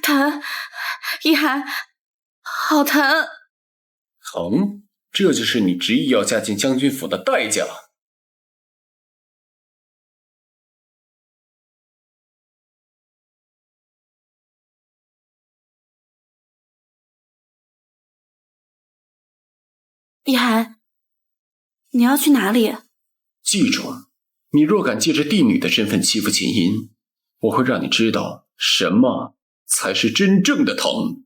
疼，一涵，好疼。疼？这就是你执意要嫁进将军府的代价。一涵，你要去哪里？记住，你若敢借着帝女的身份欺负秦音，我会让你知道什么才是真正的疼。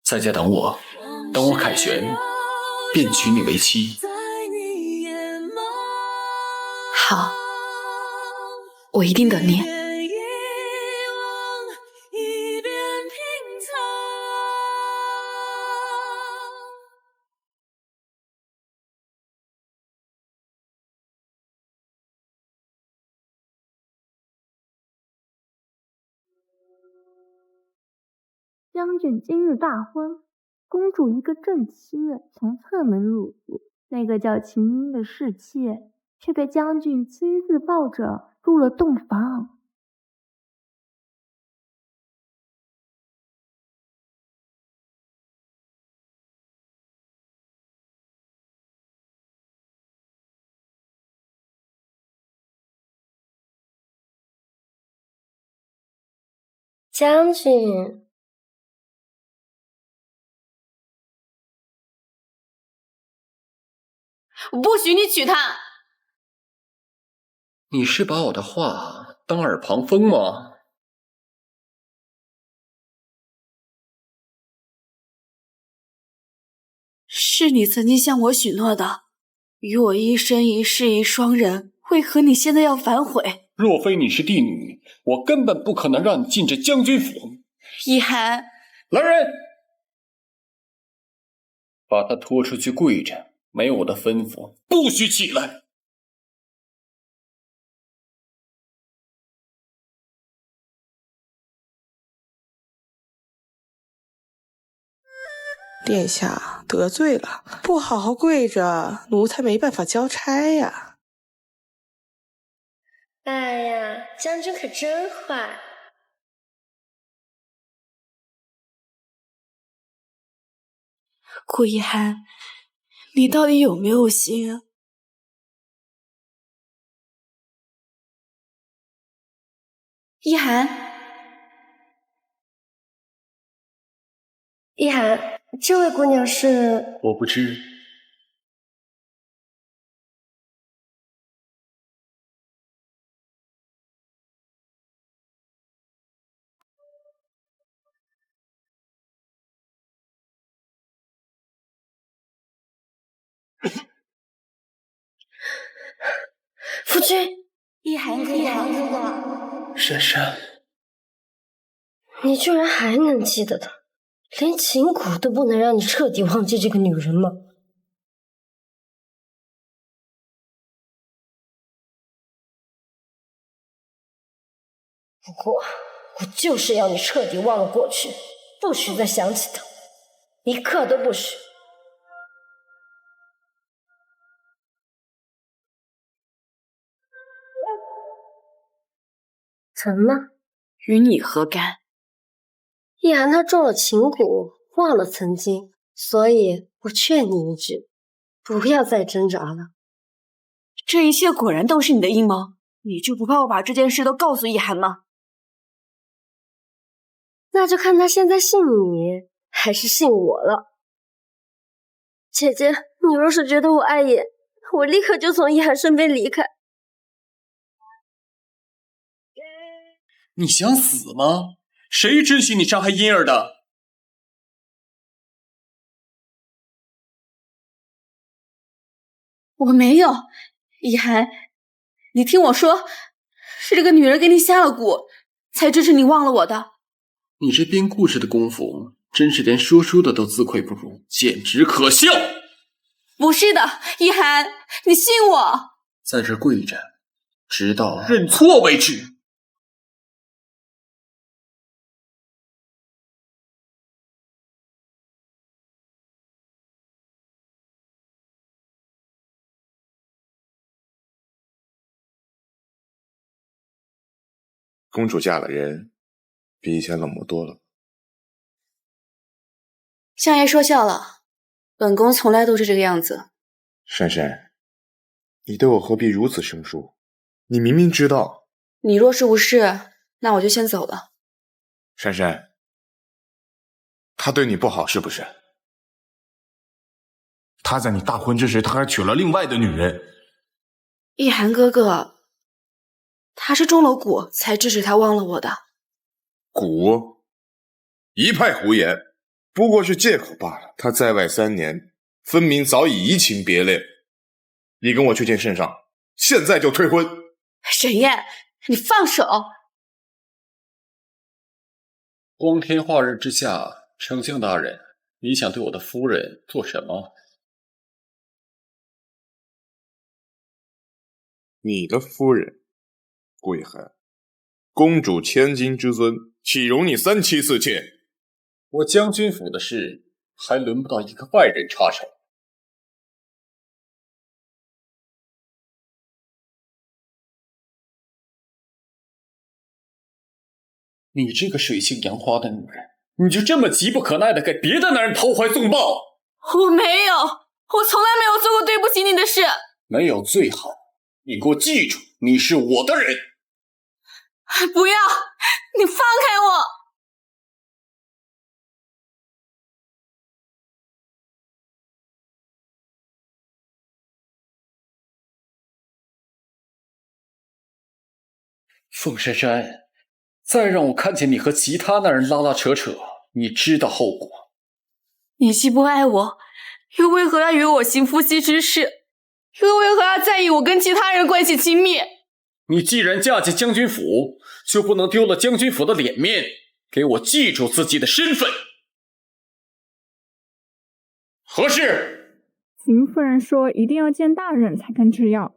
在家等我，等我凯旋，便娶你为妻。好，我一定等你。将军今日大婚，公主一个正妻从侧门入住，那个叫秦音的侍妾却被将军亲自抱着入了洞房。将军，我不许你娶她！你是把我的话当耳旁风吗？是你曾经向我许诺的，与我一生一世一双人，为何你现在要反悔？若非你是帝女，我根本不可能让你进这将军府。一涵，来人，把他拖出去跪着，没有我的吩咐，不许起来。殿下得罪了，不好好跪着，奴才没办法交差呀。哎呀，将军可真坏。顾一涵，你到底有没有心啊？一涵，一涵，这位姑娘是……我不知。夫君，一涵哥哥，珊珊，你居然还能记得她，连秦谷都不能让你彻底忘记这个女人吗？不过，我就是要你彻底忘了过去，不许再想起她，一刻都不许。疼吗？与你何干？一涵她中了秦蛊，忘了曾经，所以我劝你一句，不要再挣扎了。这一切果然都是你的阴谋，你就不怕我把这件事都告诉一涵吗？那就看他现在信你还是信我了。姐姐，你若是觉得我碍眼，我立刻就从一涵身边离开。你想死吗？谁准许你伤害婴儿的？我没有，一涵，你听我说，是这个女人给你下了蛊，才支持你忘了我的。你这编故事的功夫，真是连说书的都自愧不如，简直可笑！不是的，一涵，你信我。在这跪着，直到认错为止。公主嫁了人，比以前冷漠多了。相爷说笑了，本宫从来都是这个样子。珊珊，你对我何必如此生疏？你明明知道。你若是无事，那我就先走了。珊珊，他对你不好是不是？他在你大婚之时，他还娶了另外的女人。一涵哥哥，他是中了蛊才支持他忘了我的。蛊？一派胡言，不过是借口罢了。他在外3年，分明早已移情别恋。你跟我去见圣上，现在就退婚。沈燕，你放手！光天化日之下，丞相大人，你想对我的夫人做什么？你的夫人，顾一涵，公主千金之尊，岂容你3妻4妾？我将军府的事，还轮不到一个外人插手。你这个水性杨花的女人，你就这么急不可耐的给别的男人投怀送抱？我没有，我从来没有做过对不起你的事。没有最好，你给我记住，你是我的人。不要，你放开我！凤珊珊，再让我看见你和其他男人拉拉扯扯，你知道后果。你既不爱我，又为何要与我行夫妻之事？又为何要在意我跟其他人关系亲密？你既然嫁进将军府，就不能丢了将军府的脸面，给我记住自己的身份。何事？邢夫人说一定要见大人才肯吃药。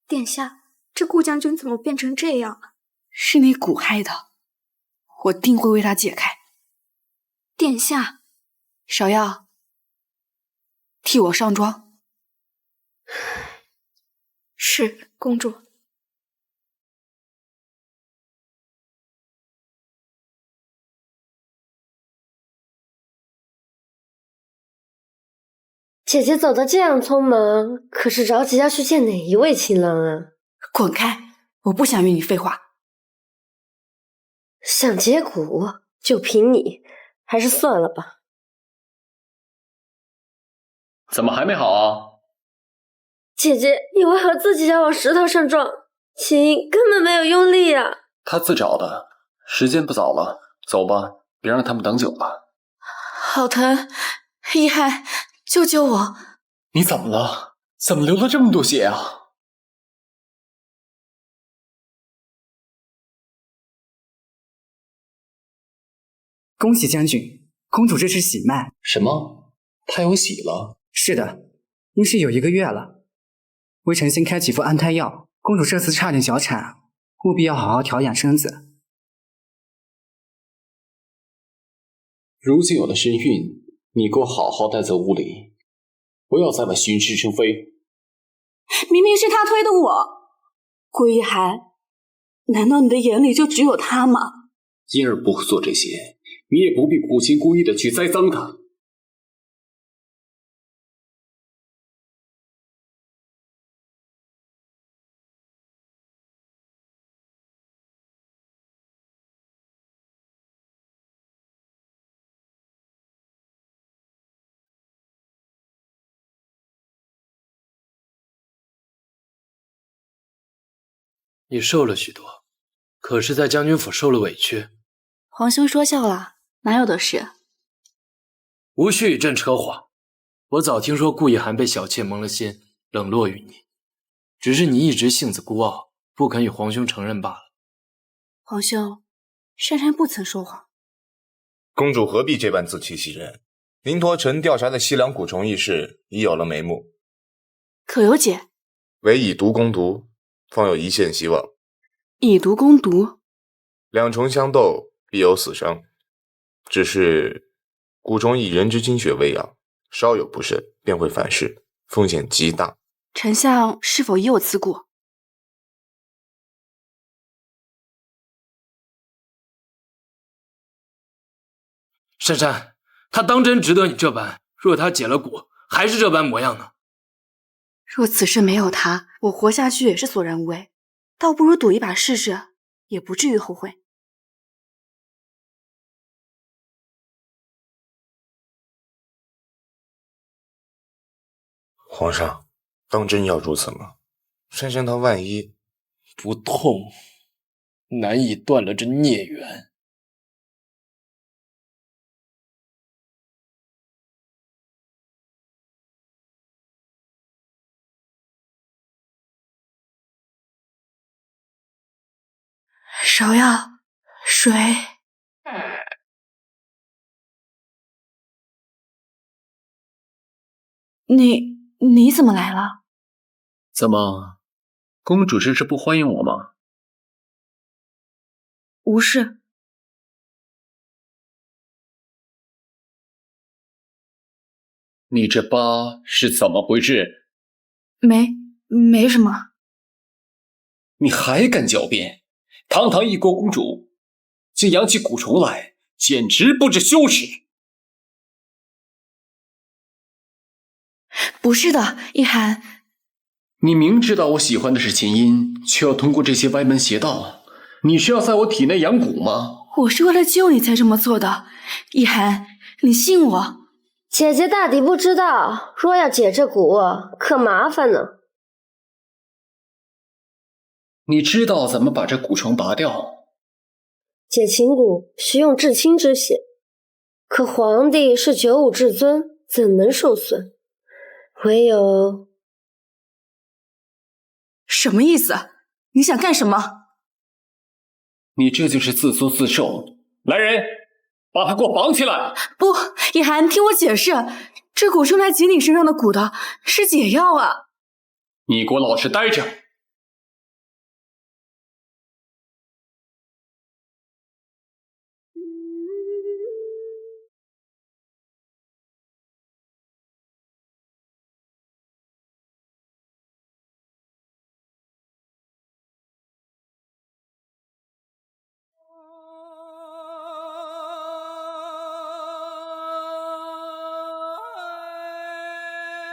殿下，这顾将军怎么变成这样了？是你蛊害的，我定会为他解开。殿下，芍药，替我上妆。是公主。姐姐走得这样匆忙，可是着急要去见哪一位情郎啊？滚开！我不想与你废话。想解蛊，就凭你，还是算了吧。怎么还没好啊？姐姐，你为何自己要往石头上撞？琴根本没有用力啊！他自找的。时间不早了，走吧，别让他们等久了。好疼，一涵，救救我！你怎么了？怎么流了这么多血啊？恭喜将军，公主这是喜脉。什么？她有喜了？是的，应是有1个月了。微臣新开几副安胎药，公主这次差点小产，务必要好好调养身子。如今有了身孕，你给我好好待在屋里，不要在外徇私成非。明明是他推的我，顾一涵，难道你的眼里就只有他吗？婴儿不会做这些，你也不必苦心孤诣的去栽赃他。你瘦了许多，可是在将军府受了委屈。皇兄说笑了，哪有的事？无需与朕扯谎，我早听说顾一涵被小妾蒙了心，冷落于你，只是你一直性子孤傲，不肯与皇兄承认罢了。皇兄，珊珊不曾说谎。公主何必这般自欺欺人？林陀尘调查的西凉蛊虫一事已有了眉目，可有解？唯以毒攻毒，方有一线希望。以毒攻毒，两虫相斗，必有死伤。只是蛊虫以人之精血喂养，稍有不慎便会反噬，风险极大。丞相是否已有此蛊？珊珊，他当真值得你这般？若他解了蛊，还是这般模样呢？若此事没有他，我活下去也是索然无味，倒不如赌一把试试，也不至于后悔。皇上，当真要如此吗？珊珊她万一……不痛，难以断了这孽缘。芍药，水。你怎么来了？怎么，公主这是不欢迎我吗？无事。你这疤是怎么回事？没什么。你还敢狡辩？堂堂一国公主，竟养起蛊虫来，简直不知羞耻！不是的，一涵。你明知道我喜欢的是琴音，却要通过这些歪门邪道，你是要在我体内养蛊吗？我是为了救你才这么做的，一涵，你信我。姐姐大抵不知道，若要解这蛊，可麻烦呢。你知道怎么把这蛊虫拔掉？解情蛊需用至亲之血，可皇帝是九五至尊，怎能受损？唯有……什么意思？你想干什么？你这就是自作自受！来人，把他给我绑起来！不，一涵，听我解释，这蛊是用来解你身上的蛊的，是解药啊！你给我老实待着！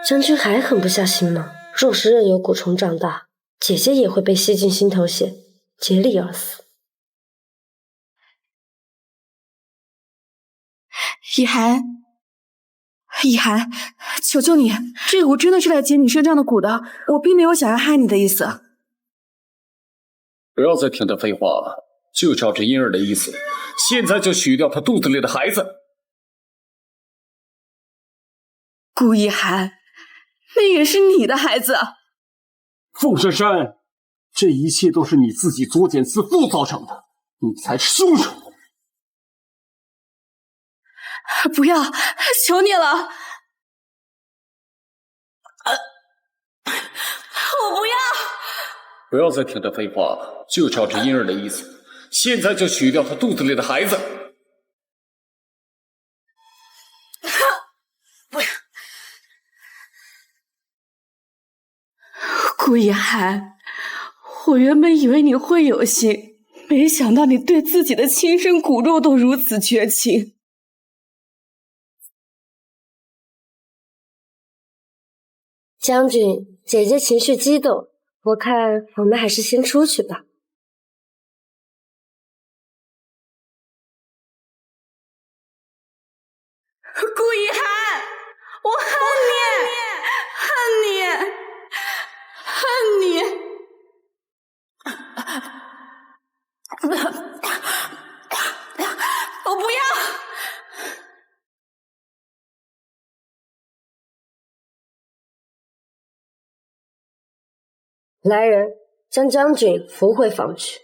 将军还狠不下心吗？若是任由蛊虫长大，姐姐也会被吸进心头血，竭力而死。一涵，求求你，这蛊真的是来解你身上的蛊的，我并没有想要害你的意思。不要再听他废话了，就照着婴儿的意思，现在就取掉他肚子里的孩子。顾一涵，那也是你的孩子。傅珊珊，这一切都是你自己作茧自缚造成的，你才是凶手。不要，求你了！我不要！不要再听他废话了，就照着婴儿的意思，现在就取掉他肚子里的孩子。不要！顾一涵，我原本以为你会有心，没想到你对自己的亲生骨肉都如此绝情。将军，姐姐情绪激动，我看我们还是先出去吧。顾一涵，我恨你，恨你，我不要！来人，将将军扶回房去。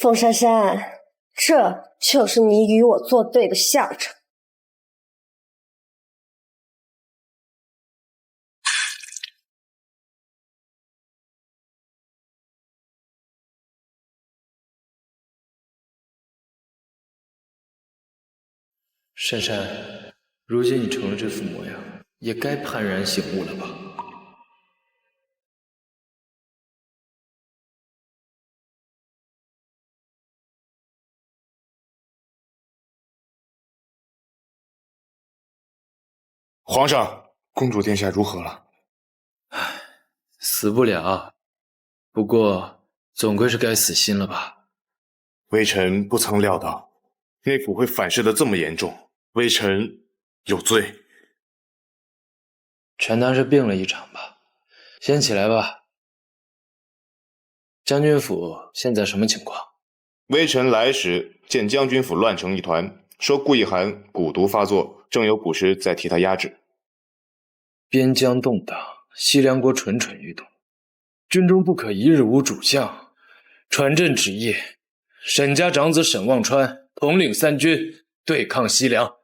凤珊珊，这就是你与我作对的下场。珊珊，如今你成了这副模样，也该幡然醒悟了吧？皇上，公主殿下如何了？死不了，不过总归是该死心了吧？微臣不曾料到内府会反噬得这么严重，微臣有罪。全当是病了一场吧。先起来吧。将军府现在什么情况？微臣来时见将军府乱成一团，说顾一涵蛊毒发作，正有捕师在替他压制。边疆动荡，西凉国蠢蠢欲动，军中不可一日无主将。传朕旨意，沈家长子沈望川统领3军对抗西凉。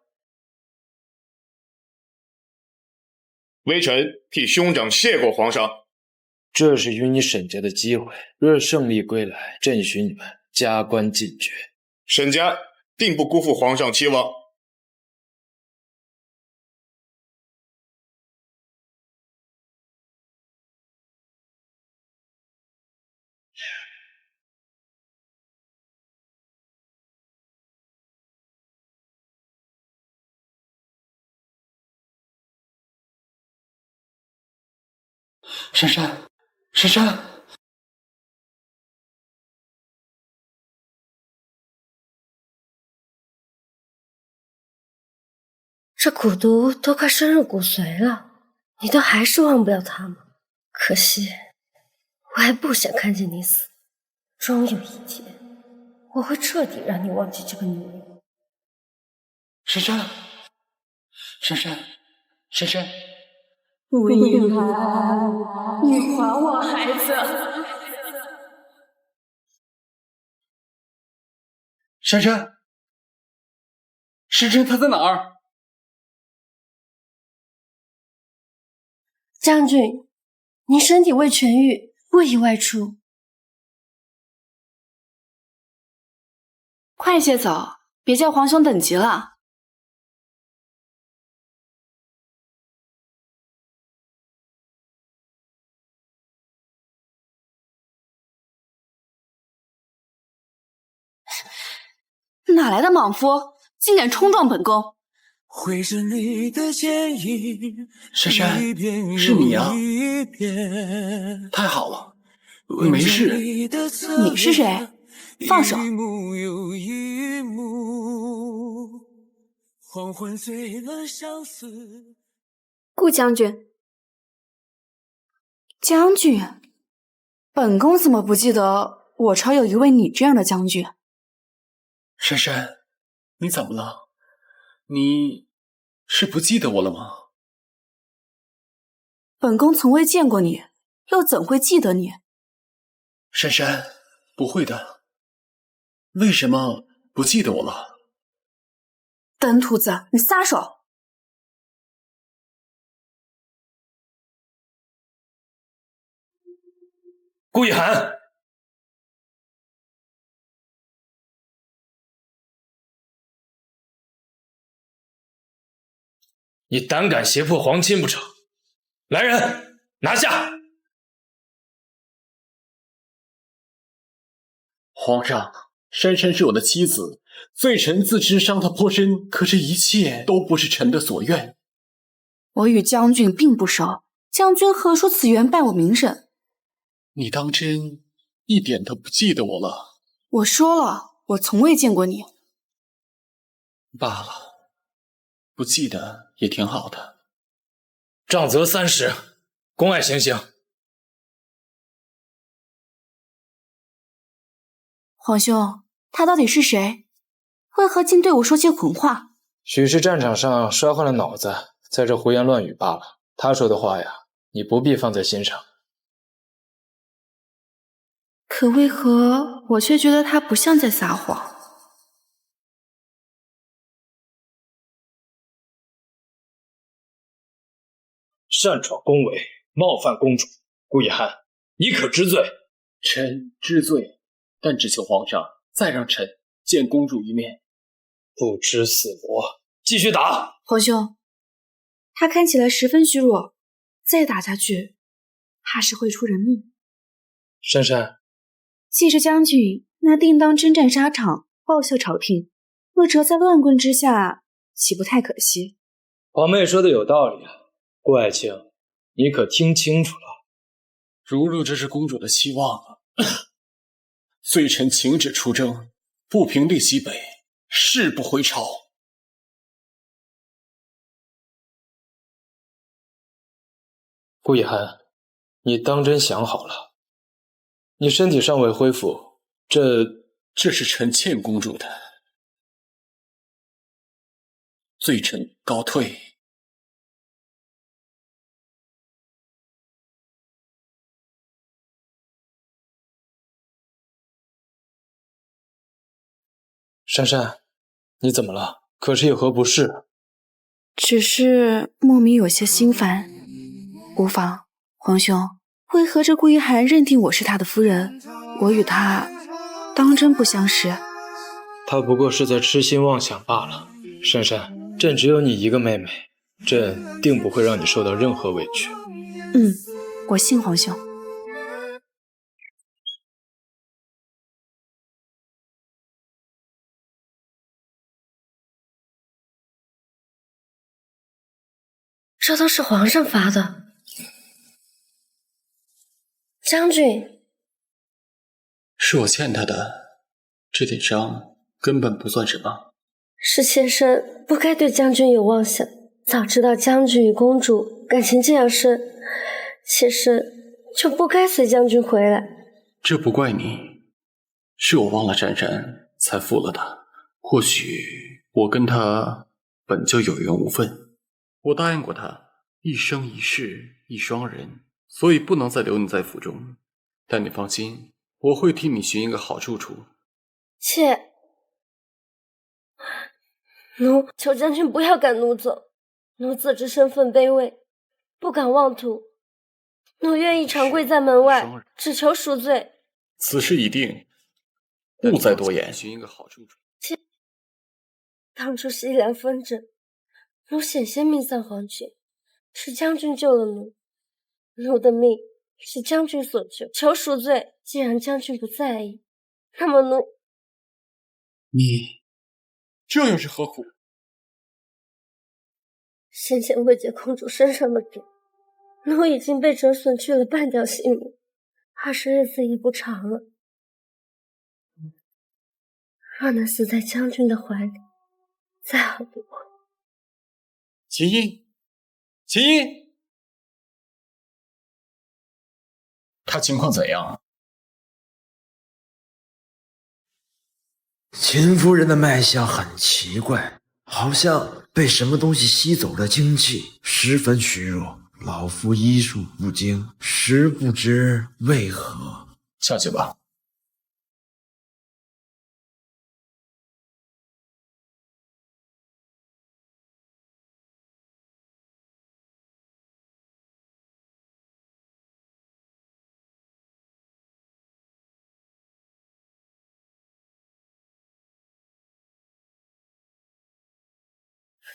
微臣替兄长谢过皇上。这是与你沈家的机会，若胜利归来，朕许你们加官进爵。沈家定不辜负皇上期望。珊珊，珊珊，这蛊毒都快深入骨髓了，你都还是忘不了他吗？可惜，我还不想看见你死。终有一天，我会彻底让你忘记这个女人。珊珊，珊珊，珊珊。顾一涵，你还我孩子！珊珊，珊珊，她在哪儿？将军，您身体未痊愈，不宜外出。快些走，别叫皇兄等急了。哪来的莽夫，竟敢冲撞本宫！珊珊，是你啊！太好了，你没事。你是谁？放手！顾将军，将军，本宫怎么不记得我朝有一位你这样的将军？珊珊，你怎么了？你是不记得我了吗？本宫从未见过你，又怎会记得你？珊珊，不会的。为什么不记得我了？登徒子，你撒手！顾一涵，你胆敢胁迫皇亲不成？来人，拿下！皇上，珊珊是我的妻子，罪臣自知伤她颇深，可这一切都不是臣的所愿。我与将军并不熟，将军何出此言败我名声？你当真一点都不记得我了？我说了，我从未见过你。罢了，不记得也挺好的。杖责30，宫外行刑。皇兄，他到底是谁？为何竟对我说些混话？许是战场上摔坏了脑子，在这胡言乱语罢了。他说的话呀，你不必放在心上。可为何我却觉得他不像在撒谎？擅闯宫闱，冒犯公主，顾以涵，你可知罪？臣知罪，但只求皇上再让臣见公主一面。不知死活，继续打！皇兄，他看起来十分虚弱，再打下去，怕是会出人命。珊珊，既是将军，那定当征战沙场，报效朝廷。若折在乱棍之下，岂不太可惜？皇妹说的有道理啊，顾爱卿，你可听清楚了。如若这是公主的期望，罪臣请旨出征，不平定西北，誓不回朝。顾以涵，你当真想好了？你身体尚未恢复，这是臣欠公主的，罪臣告退。珊珊，你怎么了？可是有何不适？只是莫名有些心烦。无妨，皇兄，为何这顾一涵认定我是他的夫人？我与他当真不相识。他不过是在痴心妄想罢了。珊珊，朕只有你一个妹妹，朕定不会让你受到任何委屈。我信皇兄。这都是皇上发的。将军，是我欠他的，这点伤根本不算什么。是妾身不该对将军有妄想，早知道将军与公主感情这样深，妾身就不该随将军回来。这不怪你，是我忘了珊珊，才负了他。或许我跟他本就有缘无分，我答应过他一生一世一双人，所以不能再留你在府中。但你放心，我会替你寻一个好住处。妾奴求将军不要赶奴走，奴自知身份卑微，不敢妄图，奴愿意长跪在门外，只求赎罪。此事已定，不再多言。寻一个好住处。妾当初西凉纷争，奴险些命丧黄泉，是将军救了奴，奴的命是将军所救，求赎罪。既然将军不在意，那么奴……你这又是何苦？先前未解公主身上的茧，奴已经被折损去了半条性命，怕是日子已不长了。若能死在将军的怀里，再好不过。秦音，秦音，他情况怎样？秦夫人的脉象很奇怪，好像被什么东西吸走了精气，十分虚弱。老夫医术不精，实不知为何。下去吧。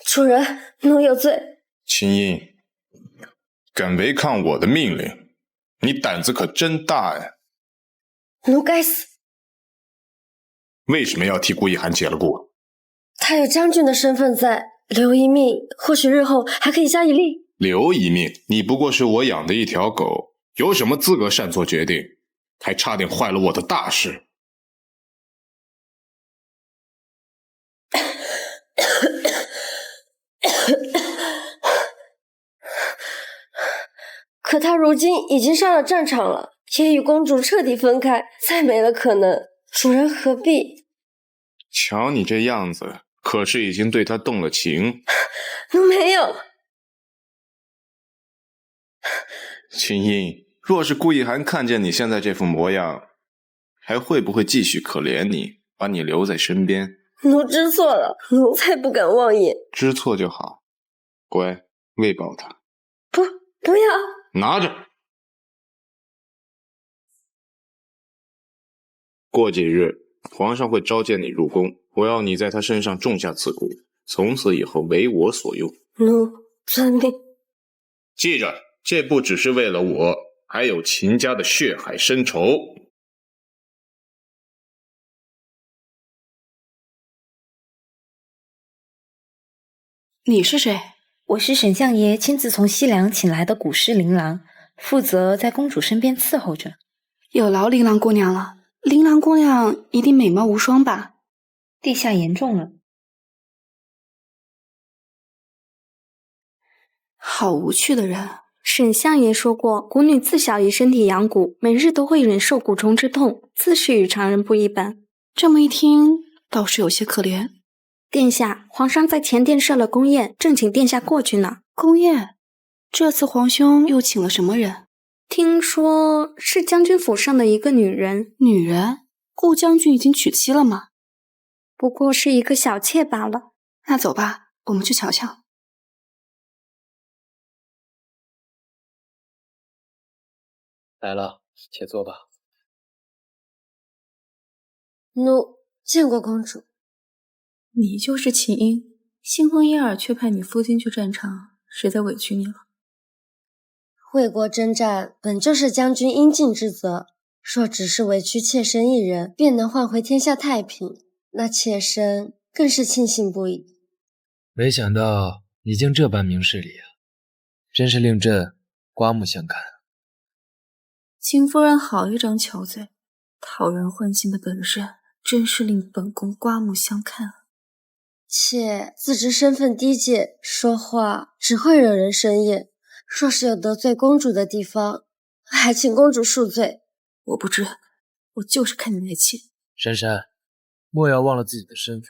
主人，奴有罪。秦音，敢违抗我的命令，你胆子可真大呀！奴该死。为什么要替顾一涵解了雇？他有将军的身份在，留一命，或许日后还可以加以利。留一命？你不过是我养的一条狗，有什么资格擅作决定？还差点坏了我的大事。可他如今已经上了战场了，也与公主彻底分开，再没了可能。主人何必？瞧你这样子，可是已经对他动了情。奴没有。秦音，若是顾一涵看见你现在这副模样，还会不会继续可怜你，把你留在身边？奴知错了，奴才不敢妄言。知错就好，乖，喂饱他。不要，拿着。过几日，皇上会召见你入宫，我要你在他身上种下刺骨，从此以后为我所用。奴遵命。记着，这不只是为了我，还有秦家的血海深仇。你是谁？我是沈相爷亲自从西凉请来的古诗琳琅，负责在公主身边伺候着。有劳琳琅姑娘了。琳琅姑娘一定美貌无双吧？陛下言重了。好无趣的人。沈相爷说过，古女自小以身体养蛊，每日都会忍受蛊虫之痛，自是与常人不一般。这么一听，倒是有些可怜。殿下，皇上在前殿设了宫宴，正请殿下过去呢。宫宴？这次皇兄又请了什么人？听说是将军府上的一个女人。女人？顾将军已经娶妻了吗？不过是一个小妾罢了。那走吧，我们去瞧瞧。来了，且坐吧。奴见过公主。你就是齐英，新婚燕尔却派你父亲去战场，实在委屈你了。为国征战本就是将军应尽之责，若只是委屈妾身一人，便能换回天下太平，那妾身更是庆幸不已。没想到已经这般明事理啊，真是令朕刮目相看。秦夫人好一张巧嘴，讨人欢心的本事真是令本宫刮目相看啊。妾自知身份低贱，说话只会惹人生厌，若是有得罪公主的地方，还请公主恕罪。我不知，我就是看你来气。珊珊，莫要忘了自己的身份。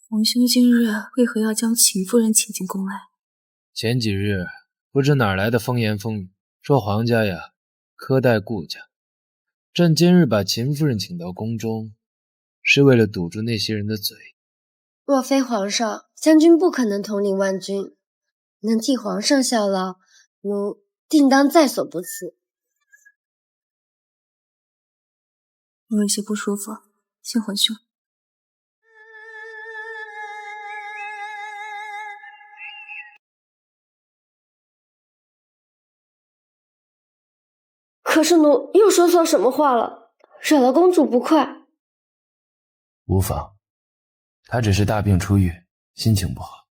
皇兄今日为何要将秦夫人请进宫来？前几日不知哪来的风言风语，说皇家呀苛待顾家。朕今日把秦夫人请到宫中，是为了堵住那些人的嘴。若非皇上，将军不可能统领万军，能替皇上效劳，奴定当在所不辞。我有些不舒服，先回去。可是奴又说错什么话了，惹了公主不快。无妨，她只是大病初愈，心情不好。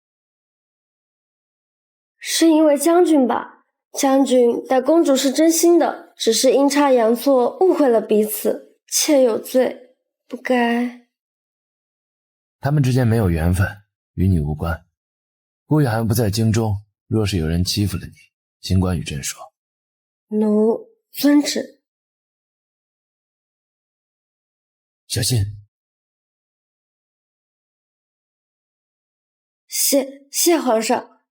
是因为将军吧？将军待公主是真心的，只是阴差阳错误会了彼此，妾有罪，不该。他们之间没有缘分，与你无关。顾雨涵不在京中，若是有人欺负了你，尽管与朕说。奴遵旨。小心。谢皇上。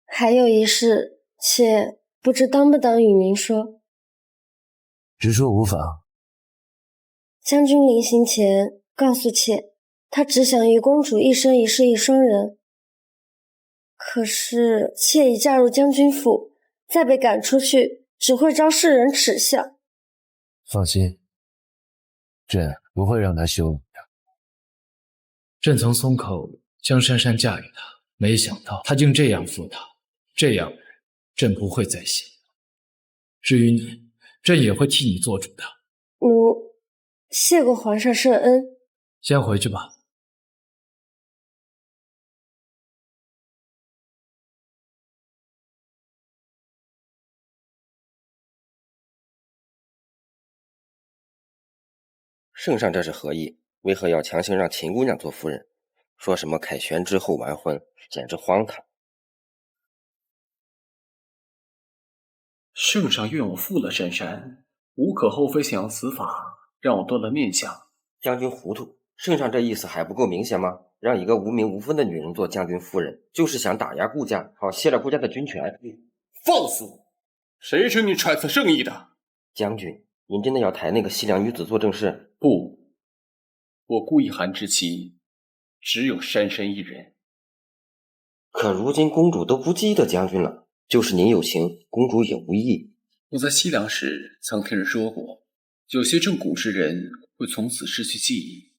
还有一事，妾不知当不当与您说。直说无妨。将军临行前告诉妾，他只想与公主一生一世一双人。可是妾已嫁入将军府，再被赶出去，只会招世人耻笑。放心，朕不会让他羞辱的。朕曾松口将珊珊嫁给他，没想到他竟这样负他，这样朕不会再信。至于你，朕也会替你做主的。奴谢过皇上圣恩。先回去吧。圣上这是何意？为何要强行让秦姑娘做夫人？说什么凯旋之后完婚，简直荒唐。圣上愿我负了珊珊，无可厚非，想要此法，让我多了念想。将军糊涂，圣上这意思还不够明显吗？让一个无名无分的女人做将军夫人，就是想打压顾家，好卸了顾家的军权。放肆！谁准你揣测圣意的？将军，您真的要抬那个西凉女子做正事？不，我顾一寒之妻只有珊珊一人。可如今公主都不记得将军了，就是您有情，公主也无意。我在西凉时曾听人说过，有些正蛊之人会从此失去记忆，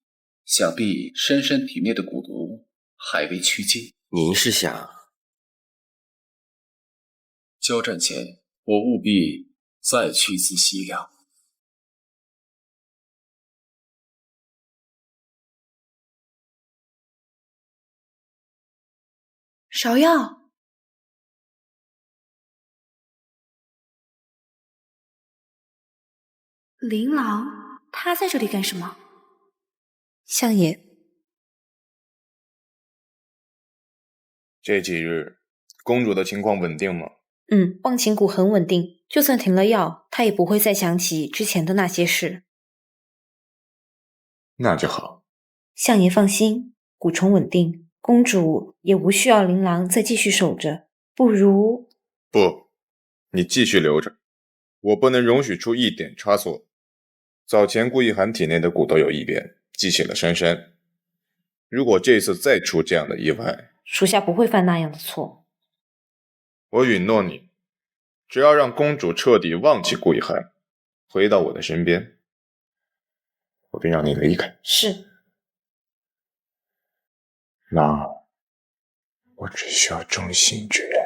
想必珊珊体内的蛊毒还未趋尽。您是想……交战前，我务必再去一次西凉。芍药，琳琅，他在这里干什么？相爷，这几日公主的情况稳定吗？忘情谷很稳定，就算停了药，他也不会再想起之前的那些事。那就好。相爷放心，蛊虫稳定，公主也无需要琳琅再继续守着，不如……不，你继续留着，我不能容许出一点差错。早前顾一寒体内的蛊都有异变，激起了珊珊。如果这次再出这样的意外，属下不会犯那样的错。我允诺你，只要让公主彻底忘记顾一寒，回到我的身边，我便让你离开。是。那我只需要忠心之人。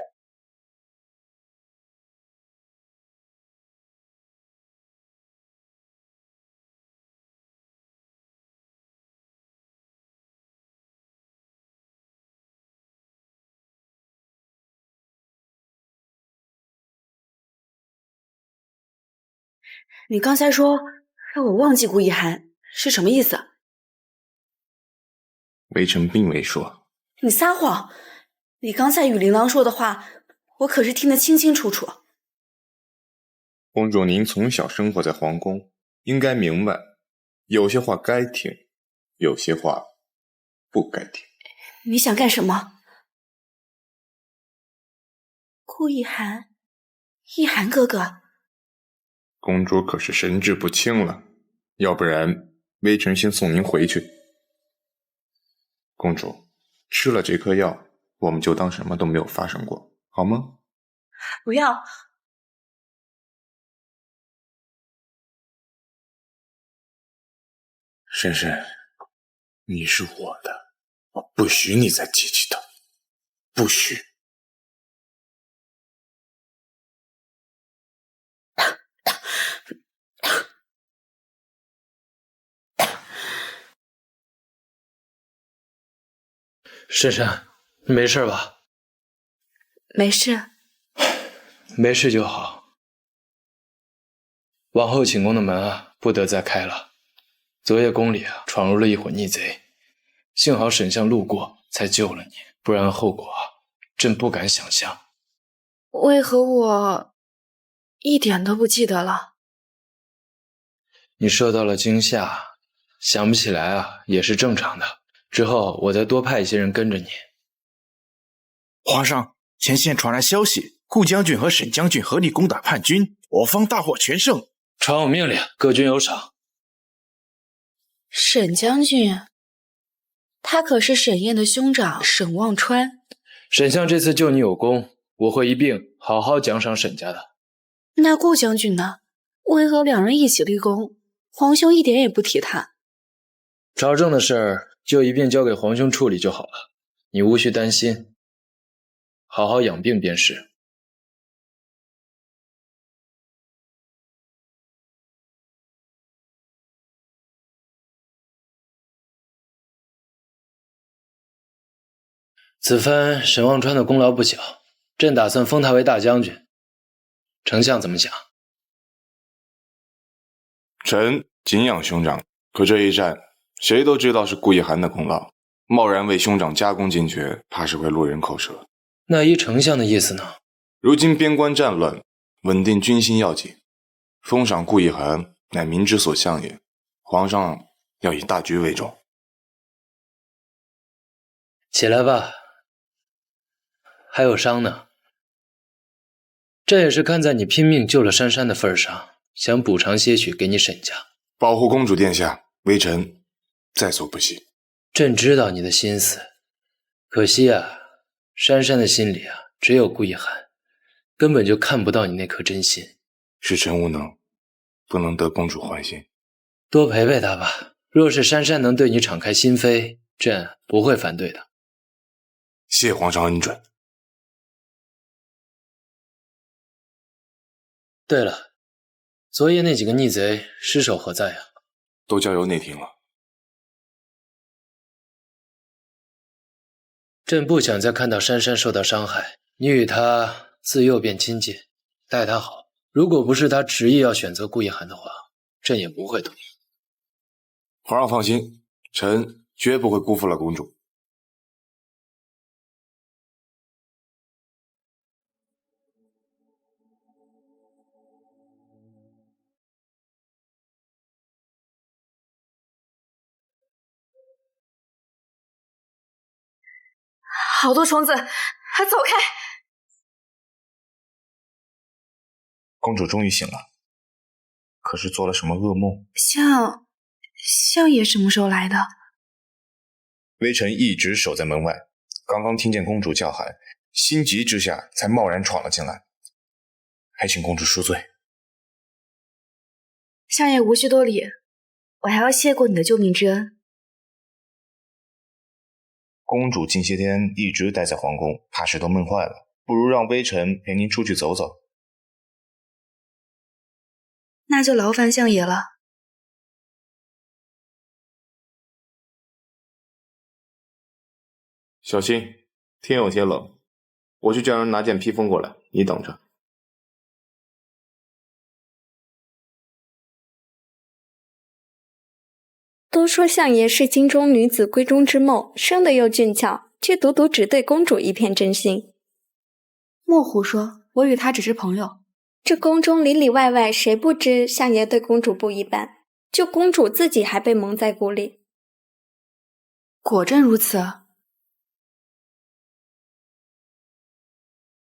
你刚才说让我忘记顾一寒是什么意思？微臣并未说。你撒谎！你刚才与琳琅说的话，我可是听得清清楚楚。公主，您从小生活在皇宫，应该明白，有些话该听，有些话不该听。你想干什么？顾一寒，一寒哥哥。公主可是神志不清了，要不然微臣先送您回去。公主，吃了这颗药，我们就当什么都没有发生过，好吗？不要！珊珊，你是我的，我不许你再提起他，不许。珊珊，你没事吧？没事。没事就好。往后寝宫的门啊，不得再开了。昨夜宫里啊，闯入了一伙逆贼，幸好沈相路过，才救了你，不然后果啊，朕不敢想象。为何我一点都不记得了？你受到了惊吓，想不起来啊，也是正常的。之后我再多派一些人跟着你。皇上，前线传来消息，顾将军和沈将军合力攻打叛军，我方大获全胜。传我命令，各军有赏。沈将军，他可是沈燕的兄长沈望川。沈相这次救你有功，我会一并好好奖赏沈家的。那顾将军呢？为何两人一起立功，皇兄一点也不提他？朝政的事儿就一并交给皇兄处理就好了，你无需担心，好好养病便是。此番沈望川的功劳不小，朕打算封他为大将军。丞相怎么想？臣敬仰兄长，可这一战谁都知道是顾一寒的功劳，贸然为兄长加功进爵，怕是会落人口舌。那依丞相的意思呢？如今边关战乱，稳定军心要紧，封赏顾一寒乃民之所向也，皇上要以大局为重。起来吧，还有伤呢。朕也是看在你拼命救了珊珊的份上，想补偿些许给你沈家。保护公主殿下，微臣在所不惜。朕知道你的心思，可惜啊，珊珊的心里啊只有顾一寒，根本就看不到你那颗真心。是臣无能，不能得公主欢心。多陪陪她吧，若是珊珊能对你敞开心扉，朕不会反对的。谢皇上恩准。对了，昨夜那几个逆贼尸首何在啊？都交由内廷了。朕不想再看到珊珊受到伤害，你与她自幼便亲近，待她好。如果不是她执意要选择顾一寒的话，朕也不会同意。皇上放心，臣绝不会辜负了公主。好多虫子，还走开！公主终于醒了，可是做了什么噩梦？相爷什么时候来的？微臣一直守在门外，刚刚听见公主叫喊，心急之下才贸然闯了进来，还请公主恕罪。相爷无需多礼，我还要谢过你的救命之恩。公主近些天一直待在皇宫，怕是都闷坏了，不如让微臣陪您出去走走。那就劳烦相爷了。小心，天有些冷，我去叫人拿件披风过来，你等着。都说相爷是京中女子闺中之梦，生得又俊俏，却独独只对公主一片真心。莫胡说，我与他只是朋友。这宫中里里外外，谁不知相爷对公主不一般？就公主自己还被蒙在鼓里。果真如此。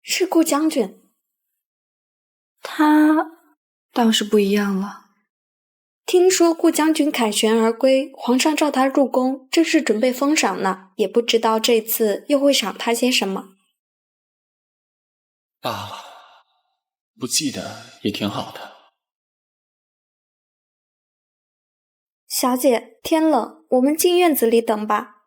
是顾将军，他倒是不一样了。听说顾将军凯旋而归，皇上召他入宫，正是准备封赏呢，也不知道这次又会赏他些什么。罢了，不记得也挺好的。小姐，天冷，我们进院子里等吧。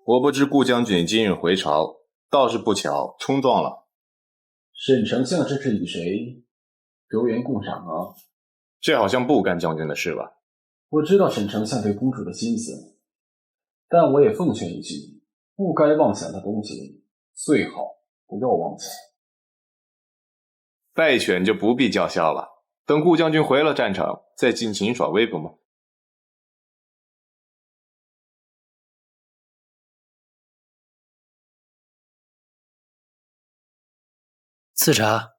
我不知顾将军今日回朝，倒是不巧冲撞了。沈丞相这是与谁留言共赏啊？这好像不干将军的事吧？我知道沈丞相对公主的心思，但我也奉劝一句，不该妄想的东西最好不要妄想。败犬就不必叫嚣了，等顾将军回了战场，再尽情耍威不吗？赐茶。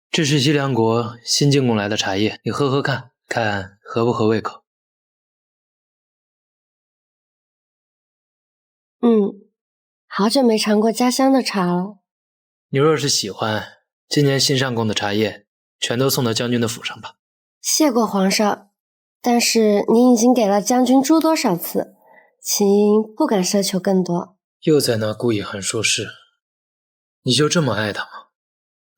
这是西凉国新进贡来的茶叶，你喝喝看，看合不合胃口。好久没尝过家乡的茶了。你若是喜欢，今年新上贡的茶叶全都送到将军的府上吧。谢过皇上，但是您已经给了将军诸多赏赐，秦不敢奢求更多。又在拿顾一寒说事，你就这么爱他吗？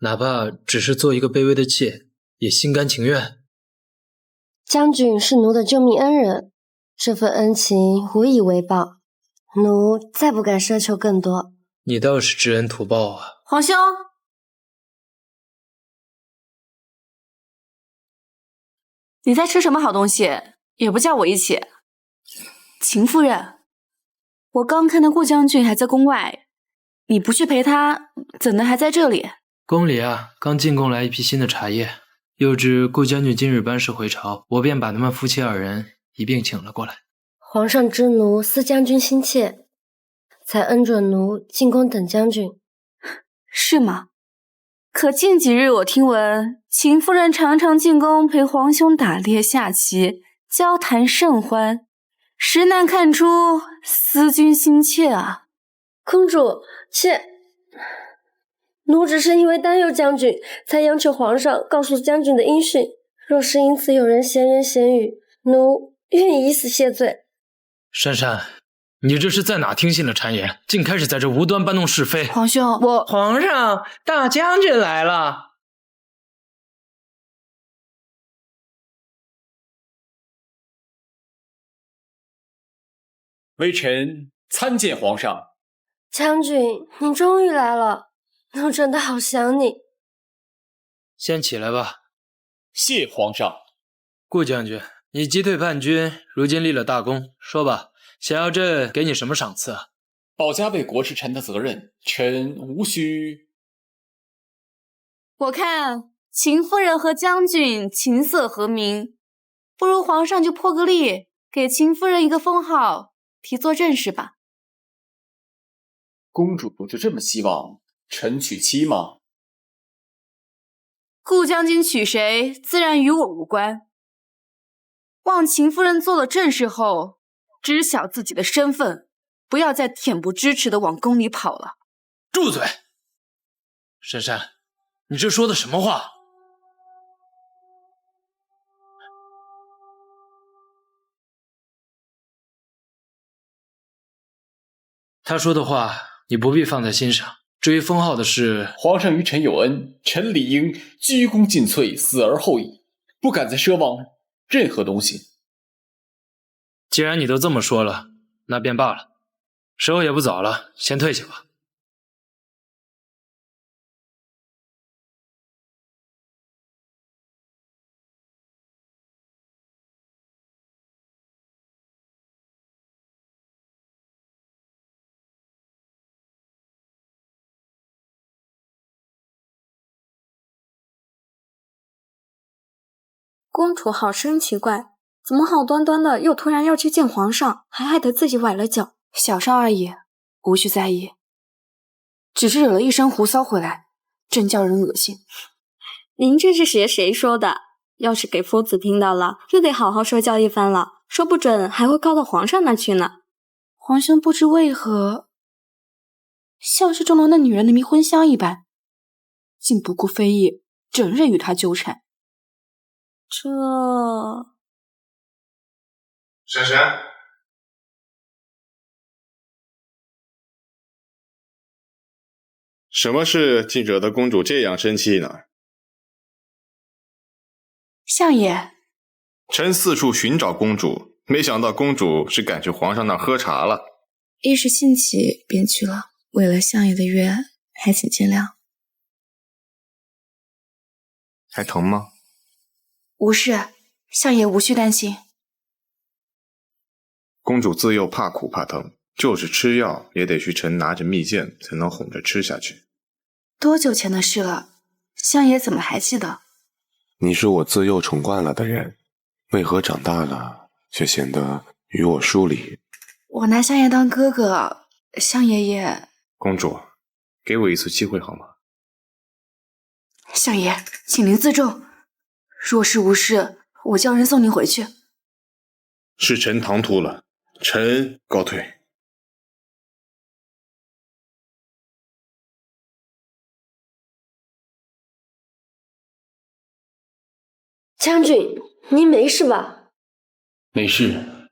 哪怕只是做一个卑微的妾，也心甘情愿？将军是奴的救命恩人，这份恩情无以为报，奴再不敢奢求更多。你倒是知恩图报啊！皇兄，你在吃什么好东西？也不叫我一起。秦夫人，我刚看到顾将军还在宫外，你不去陪他，怎能还在这里？宫里啊，刚进贡来一批新的茶叶，又知顾将军今日班师回朝，我便把他们夫妻二人一并请了过来。皇上知奴思将军心切，才恩准奴进宫等将军。是吗？可近几日我听闻，秦夫人常常进宫陪皇兄打猎下棋，交谈甚欢，实难看出思君心切啊。公主，奴只是因为担忧将军，才央求皇上告诉将军的音讯。若是因此有人闲言闲语，奴愿以死谢罪。珊珊，你这是在哪听信了谗言，竟开始在这无端搬弄是非？皇兄，皇上，大将军来了。微臣参见皇上。将军，你终于来了，奴真的好想你。先起来吧。谢皇上。顾将军，你击退叛军，如今立了大功，说吧，想要朕给你什么赏赐啊？保家卫国是臣的责任，臣无需。我看秦夫人和将军琴瑟和鸣，不如皇上就破个例，给秦夫人一个封号，提做正室吧。公主就这么希望臣娶妻吗？顾将军娶谁，自然与我无关。望秦夫人做了正室后，知晓自己的身份，不要再恬不知耻的往宫里跑了。住嘴！珊珊，你这说的什么话？他说的话你不必放在心上。至于封号的事，皇上与臣有恩，臣理应鞠躬尽瘁，死而后已，不敢再奢望任何东西。既然你都这么说了，那便罢了。时候也不早了，先退下吧。公主好生奇怪，怎么好端端的又突然要去见皇上，还害得自己崴了脚？小伤而已，无需在意。只是惹了一身胡骚回来，真叫人恶心。您这是学谁说的？要是给夫子听到了，又得好好说教一番了，说不准还会告到皇上那去呢。皇上不知为何，像是中了那女人的迷魂香一般，竟不顾非议，整日与她纠缠。珊珊，什么事竟惹得公主这样生气呢？相爷，臣四处寻找公主，没想到公主是赶去皇上那喝茶了。一时兴起便去了，为了相爷的约，还请见谅。还疼吗？无事，相爷无需担心。公主自幼怕苦怕疼，就是吃药也得需臣拿着蜜饯才能哄着吃下去。多久前的事了，相爷怎么还记得？你是我自幼宠惯了的人，为何长大了却显得与我疏离？我拿相爷当哥哥，相爷也……公主，给我一次机会好吗？相爷，请您自重。若是无事，我叫人送您回去。是臣唐突了，臣告退。将军，您没事吧？没事。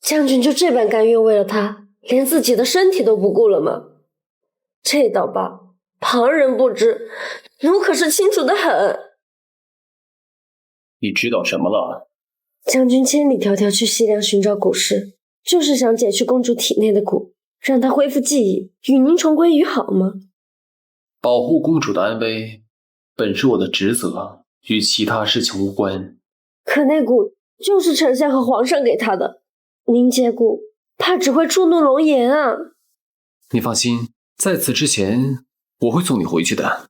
将军就这般甘愿为了他，连自己的身体都不顾了吗？这道疤，旁人不知，奴可是清楚得很。你知道什么了？将军千里迢迢去西凉寻找蛊师，就是想解去公主体内的蛊，让她恢复记忆，与您重归于好吗？保护公主的安危本是我的职责，与其他事情无关。可那蛊就是丞相和皇上给他的，您接蛊，怕只会触怒龙颜啊。你放心，在此之前，我会送你回去的。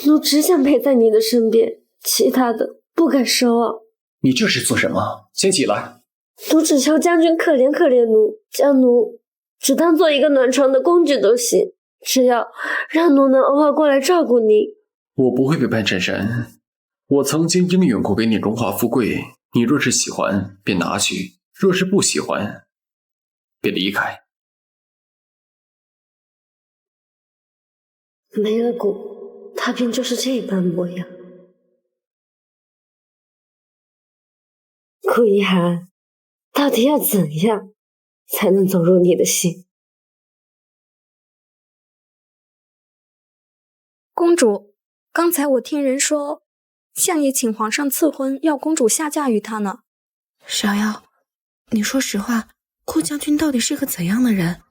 奴只想陪在你的身边，其他的不敢奢望。你这是做什么？先起来。奴只求将军可怜可怜奴，将奴只当做一个暖床的工具都行，只要让奴能偶尔过来照顾你。我不会背叛婶婶，我曾经应允过给你荣华富贵，你若是喜欢，便拿去；若是不喜欢，便离开。没了骨，他便就是这般模样。顾一涵，到底要怎样才能走入你的心？公主，刚才我听人说，相爷请皇上赐婚，要公主下嫁于他呢。芍药，你说实话，顾将军到底是个怎样的人？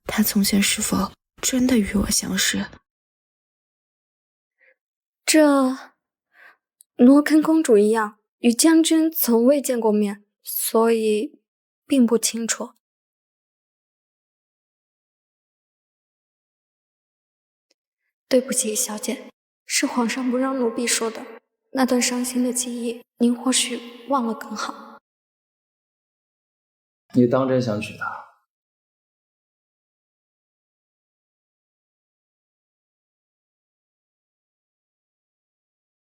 他从前是否真的与我相识？这奴跟公主一样，与将军从未见过面，所以并不清楚。对不起，小姐，是皇上不让奴婢说的。那段伤心的记忆，您或许忘了更好。你当真想娶她？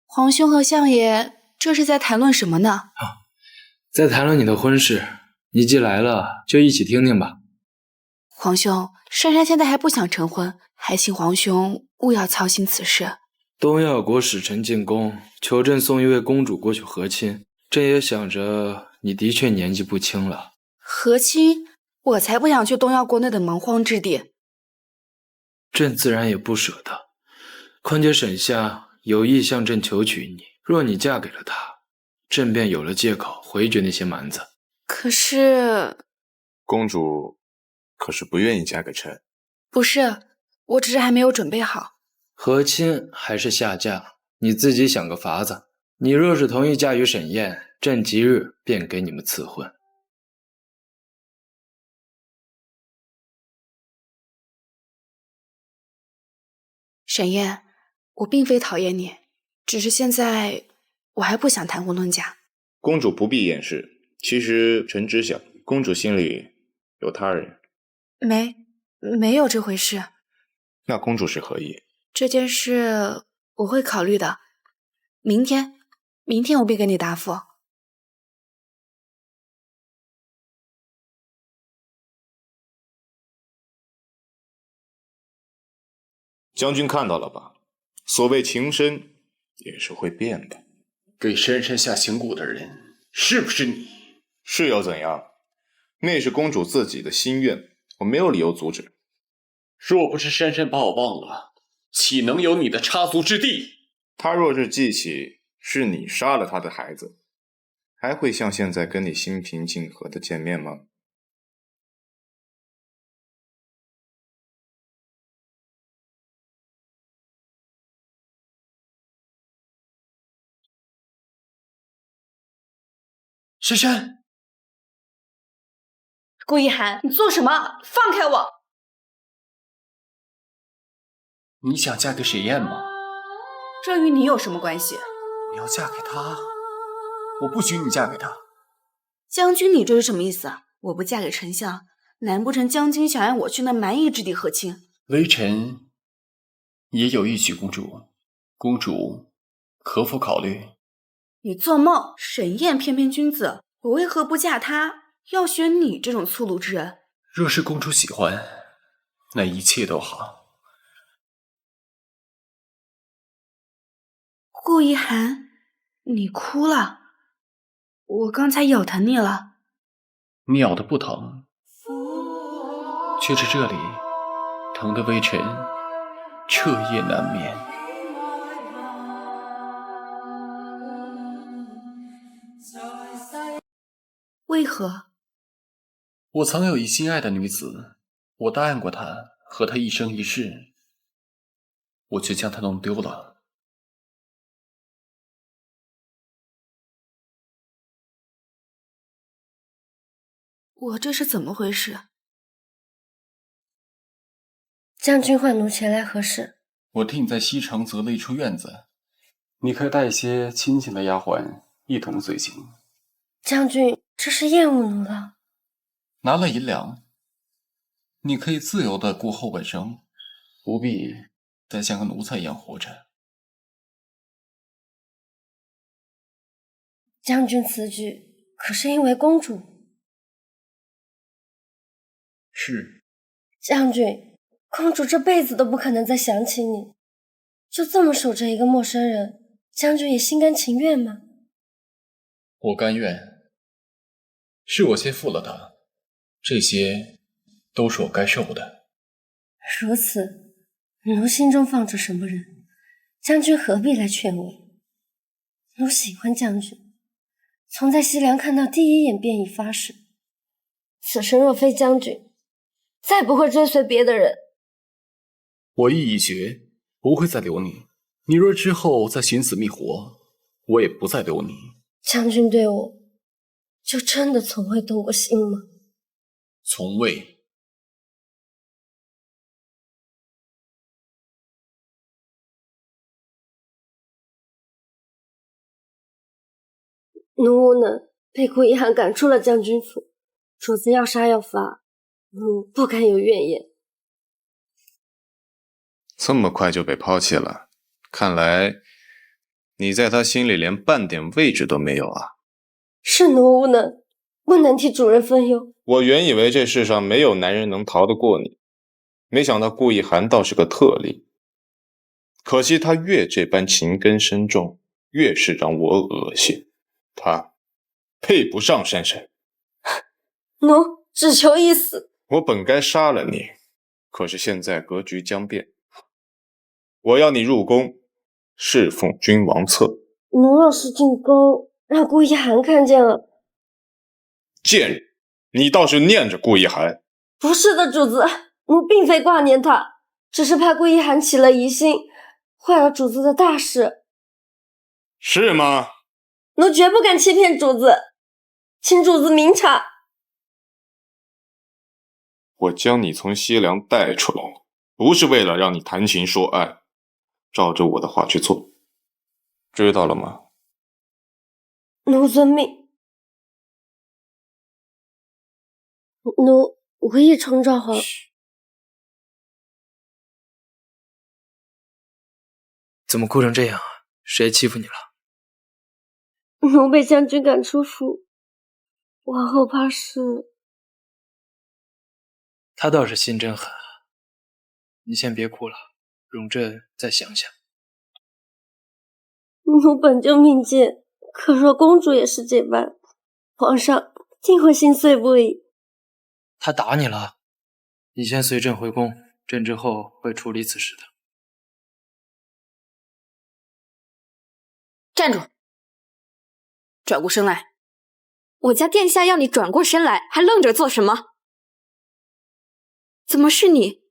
皇兄和相爷这是在谈论什么呢？在谈论你的婚事，你既来了，就一起听听吧。皇兄，珊珊现在还不想成婚，还请皇兄勿要操心此事。东药国使臣进宫，求朕送一位公主过去和亲。朕也想着你的确年纪不轻了。和亲？我才不想去东药国那等蛮荒之地。朕自然也不舍得，况且沈相有意向朕求娶你，若你嫁给了他，朕便有了借口回绝那些蛮子。可是，公主可是不愿意嫁给臣？不是，我只是还没有准备好。和亲还是下嫁，你自己想个法子。你若是同意嫁与沈燕，朕即日便给你们赐婚。沈燕，我并非讨厌你，只是现在我还不想谈婚论嫁。公主不必掩饰，其实臣知晓，公主心里有他人。没有这回事。那公主是何意？这件事我会考虑的。明天我便给你答复。将军看到了吧？所谓情深也是会变的。给珊珊下情蛊的人是不是你？是又怎样？那是公主自己的心愿，我没有理由阻止。若不是珊珊把我忘了，岂能有你的插足之地？她若是记起是你杀了她的孩子，还会像现在跟你心平气和的见面吗？珊珊，顾一涵，你做什么？放开我！你想嫁给沈燕吗？这与你有什么关系？你要嫁给他，我不许你嫁给他。将军，你这是什么意思啊？我不嫁给丞相，难不成将军想让我去那蛮夷之地和亲？微臣也有意娶公主，公主可否考虑？你做梦！沈燕翩翩君子，我为何不嫁她？要选你这种粗鲁之人。若是公主喜欢，那一切都好。顾一涵，你哭了？我刚才咬疼你了？你咬的不疼，却是这里疼得微臣彻夜难眠。为何？我曾有一心爱的女子，我答应过她，和她一生一世，我却将她弄丢了。我这是怎么回事？将军唤奴前来何事？我替你在西城择了一处院子，你可以带一些亲近的丫鬟一同随行。将军，这是厌恶奴了。拿了银两，你可以自由地顾后本生，不必再像个奴才一样活着。将军此举可是因为公主？是。将军，公主这辈子都不可能再想起你，就这么守着一个陌生人，将军也心甘情愿吗？我甘愿，是我先负了他，这些都是我该受的。如此，奴心中放着什么人？将军何必来劝我？奴喜欢将军，从在西凉看到第一眼便已发誓，此生若非将军，再不会追随别的人。我意已决，不会再留你。你若之后再寻死觅活，我也不再留你。将军对我，就真的从未动过心吗？从未。奴无能被顾一涵赶出了将军府，主子要杀要罚，奴不敢有怨言。这么快就被抛弃了，看来你在他心里连半点位置都没有啊！是奴无能，不能替主人分忧。我原以为这世上没有男人能逃得过你，没想到顾一涵倒是个特例。可惜他越这般情根深重，越是让我恶心。他配不上珊珊。奴只求一死。我本该杀了你，可是现在格局将变。我要你入宫，侍奉君王侧。奴若是进宫，让顾一涵看见了。贱人，你倒是念着顾一涵。不是的，主子，奴并非挂念他，只是怕顾一涵起了疑心，坏了主子的大事。是吗？奴绝不敢欺骗主子，请主子明察。我将你从西凉带出来，不是为了让你谈情说爱，照着我的话去做，知道了吗？奴遵命。奴无意冲召皇。怎么哭成这样啊？谁欺负你了？奴被将军赶出府，王后怕是……他倒是心真狠啊！你先别哭了，容朕再想想。奴本就命贱，可若公主也是这般，皇上定会心碎不已。他打你了？你先随朕回宫，朕之后会处理此事的。站住！转过身来！我家殿下要你转过身来，还愣着做什么？怎么是你？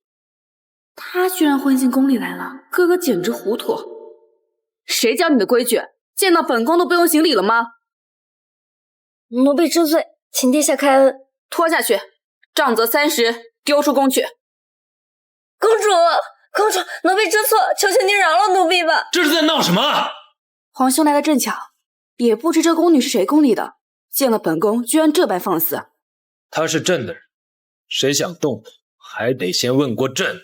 他居然混进宫里来了，哥哥简直糊涂！谁教你的规矩？见到本宫都不用行礼了吗？奴婢知罪，请殿下开恩。拖下去，杖责30，丢出宫去。公主，公主，奴婢知错，求求您饶了奴婢吧！这是在闹什么？皇兄来得正巧，也不知这宫女是谁宫里的，见了本宫居然这般放肆。他是朕的人，谁想动还得先问过朕。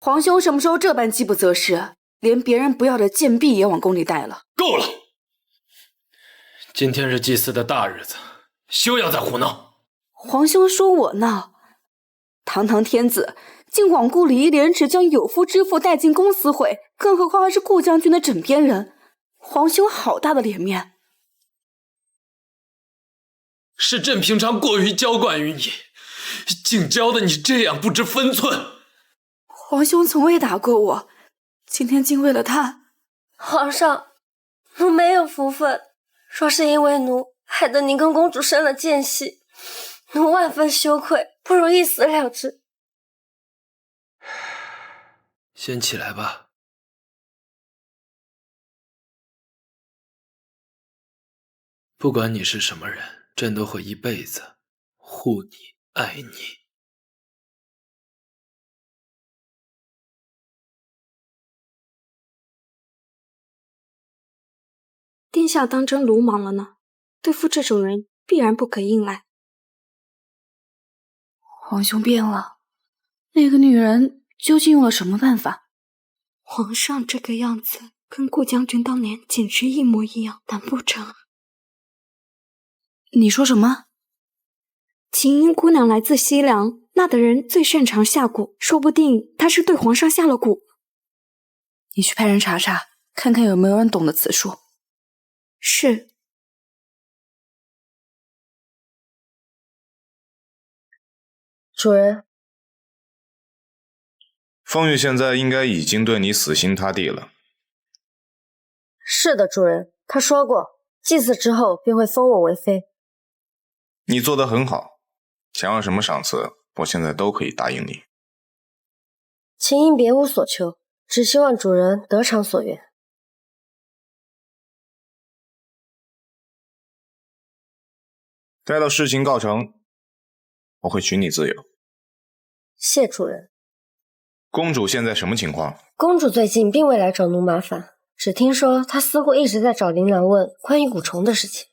皇兄什么时候这般饥不择食，连别人不要的贱婢也往宫里带了？够了！今天是祭祀的大日子，休要再胡闹。皇兄说我闹？堂堂天子竟罔顾礼义廉耻，将有夫之妇带进公私会，更何况还是顾将军的枕边人。皇兄好大的脸面！是朕平常过于娇惯于你，竟教得你这样不知分寸。皇兄从未打过我，今天竟为了他。皇上，奴没有福分，若是因为奴害得您跟公主生了间隙，奴万分羞愧，不如一死了之。先起来吧。不管你是什么人，朕都会一辈子护你、爱你。殿下当真鲁莽了呢？对付这种人，必然不可硬来。皇兄变了，那个女人究竟用了什么办法？皇上这个样子，跟顾将军当年简直一模一样，难不成？你说什么？琴音姑娘来自西凉，那的人最擅长下蛊，说不定她是对皇上下了蛊。你去派人查查，看看有没有人懂得此术。是。主人，方玉现在应该已经对你死心塌地了。是的，主人，他说过，祭祀之后便会封我为妃。你做得很好，想要什么赏赐，我现在都可以答应你。琴音别无所求，只希望主人得偿所愿。待到事情告成，我会许你自由。谢主人。公主现在什么情况？公主最近并未来找奴麻烦，只听说她似乎一直在找琳琅问关于蛊虫的事情。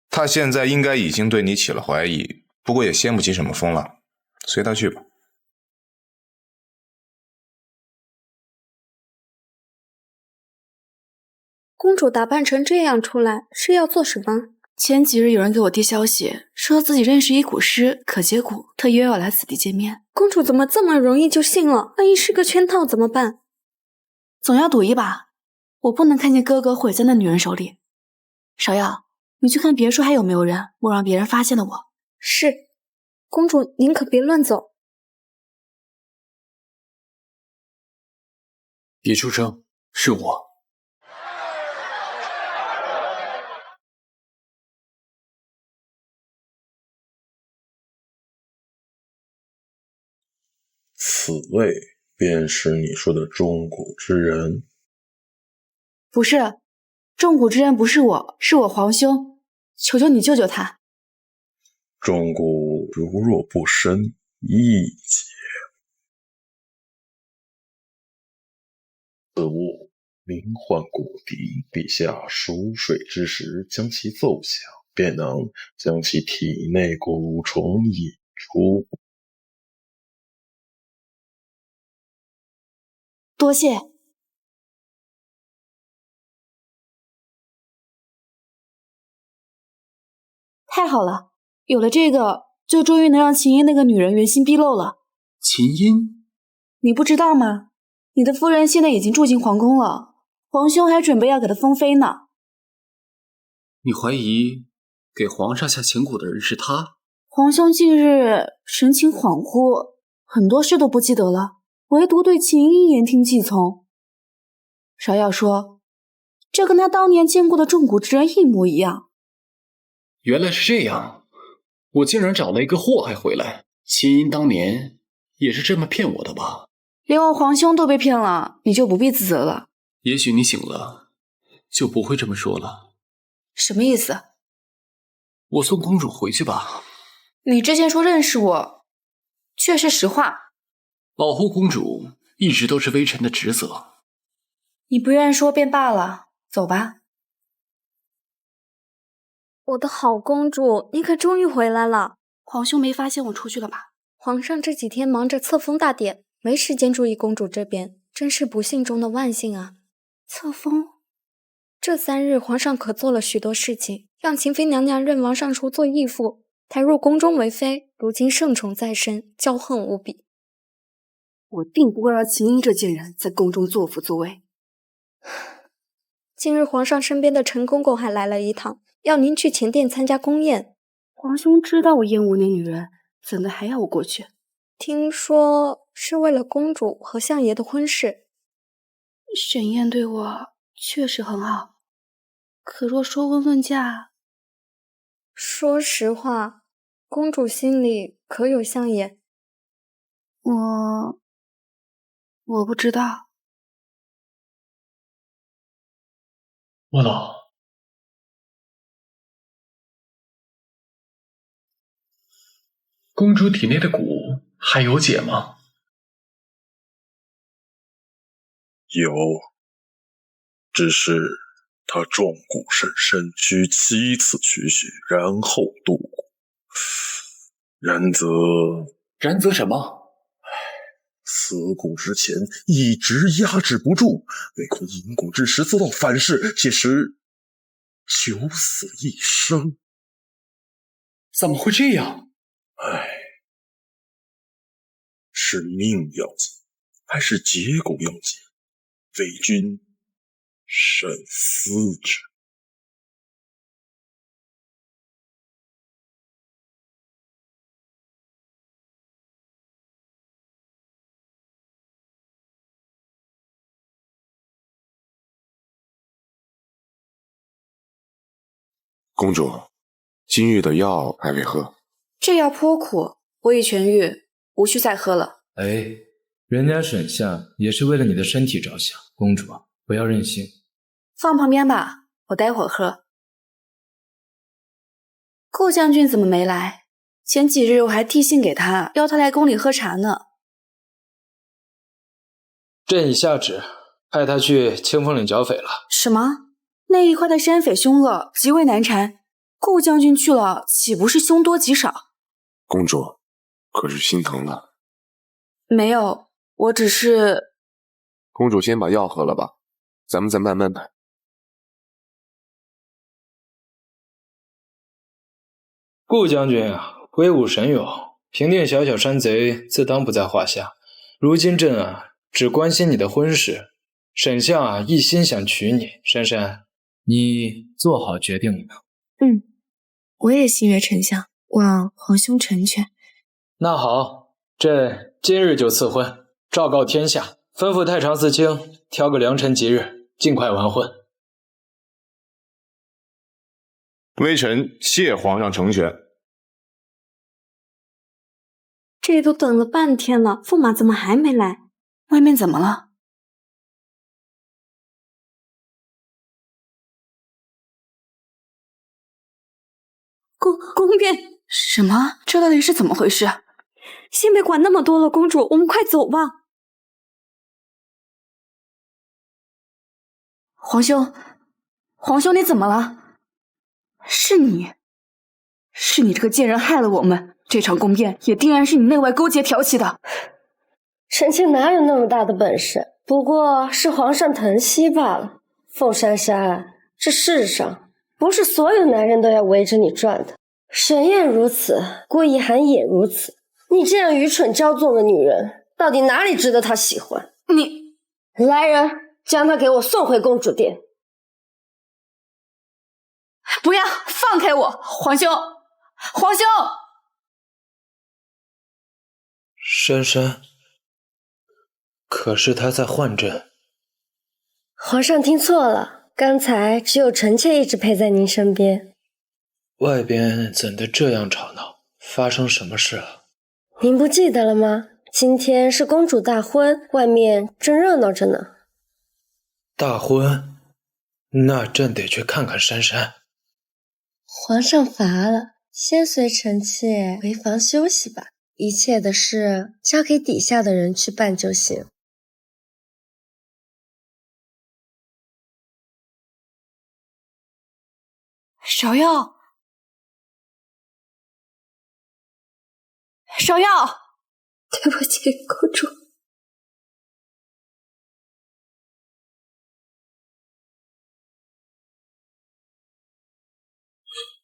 她现在应该已经对你起了怀疑，不过也掀不起什么风了，随她去吧。公主打扮成这样出来是要做什么？前几日有人给我递消息，说自己认识一蛊师，可解蛊，特约我来此地见面。公主怎么这么容易就信了？万一是个圈套怎么办？总要赌一把，我不能看见哥哥毁在那女人手里。芍药，你去看别处还有没有人，莫让别人发现了我。是。公主您可别乱走。别出声，是我。此位便是你说的中蛊之人。不是，中蛊之人不是我，是我皇兄，求求你救救他。中蛊如若不深，易解。此物名唤蛊笛，陛下熟睡之时将其奏响，便能将其体内蛊虫引出。多谢。太好了，有了这个，就终于能让琴音那个女人原形毕露了。琴音？你不知道吗？你的夫人现在已经住进皇宫了，皇兄还准备要给她封妃呢。你怀疑给皇上下情蛊的人是他？皇兄近日神情恍惚，很多事都不记得了，唯独对琴音言听计从。芍药说，这跟他当年见过的中蛊之人一模一样。原来是这样，我竟然找了一个祸害回来。琴音当年也是这么骗我的吧？连我皇兄都被骗了，你就不必自责了。也许你醒了，就不会这么说了。什么意思？我送公主回去吧。你之前说认识我，却是实话。保护公主一直都是微臣的职责。你不愿说便罢了，走吧。我的好公主，你可终于回来了。皇兄没发现我出去了吧？皇上这几天忙着册封大典，没时间注意公主这边，真是不幸中的万幸啊。册封？这3日皇上可做了许多事情，让秦妃娘娘任王尚书做义父，抬入宫中为妃，如今圣宠在身，骄横无比。我定不会让秦音这贱人在宫中作福作威。今日皇上身边的陈公公还来了一趟，要您去前殿参加宫宴。皇兄知道我厌恶那女人，怎的还要我过去？听说是为了公主和相爷的婚事。沈燕对我确实很好，可若说问问价……说实话，公主心里可有相爷？我不知道。我老，公主体内的蛊还有解吗？有，只是他中蛊甚深，需7次取血，然后渡蛊。然则什么？死蛊之前一直压制不住，唯恐引蛊之时做到反噬，届时九死一生。怎么会这样？唉，是命要紧，还是结果要紧？为君慎思之。公主，今日的药还未喝。这药颇苦，我已痊愈，无需再喝了。哎，人家沈相也是为了你的身体着想，公主不要任性。放旁边吧，我待会儿喝。顾将军怎么没来？前几日我还递信给他，邀他来宫里喝茶呢。朕已下旨，派他去清风岭剿匪了。什么？那一块的山匪凶恶，极为难缠。顾将军去了，岂不是凶多吉少？公主，可是心疼了？没有，我只是……公主先把药喝了吧，咱们再慢慢谈。顾将军威武神勇，平定小小山贼，自当不在话下。如今朕只关心你的婚事，沈相一心想娶你。珊珊，你做好决定了没有？我也心悦丞相，望皇兄成全。那好，朕今日就赐婚，昭告天下，吩咐太常寺卿挑个良辰吉日，尽快完婚。微臣谢皇上成全。这都等了半天了，驸马怎么还没来？外面怎么了？宫变？什么？这到底是怎么回事？先别管那么多了，公主，我们快走吧。皇兄，皇兄，你怎么了？是你这个贱人害了我们，这场宫变也定然是你内外勾结挑起的。臣妾哪有那么大的本事？不过是皇上疼惜罢了。凤珊珊，这世上不是所有男人都要围着你转的。沈燕如此，顾一涵也如此。你这样愚蠢骄纵的女人，到底哪里值得他喜欢？你来人，将他给我送回公主殿。不要，放开我！皇兄，皇兄！珊珊，可是他在唤朕。皇上听错了，刚才只有臣妾一直陪在您身边。外边怎的这样吵闹？发生什么事了？您不记得了吗？今天是公主大婚，外面正热闹着呢。大婚？那朕得去看看珊珊。皇上乏了，先随臣妾回房休息吧。一切的事交给底下的人去办就行。芍药，芍药，对不起，公主。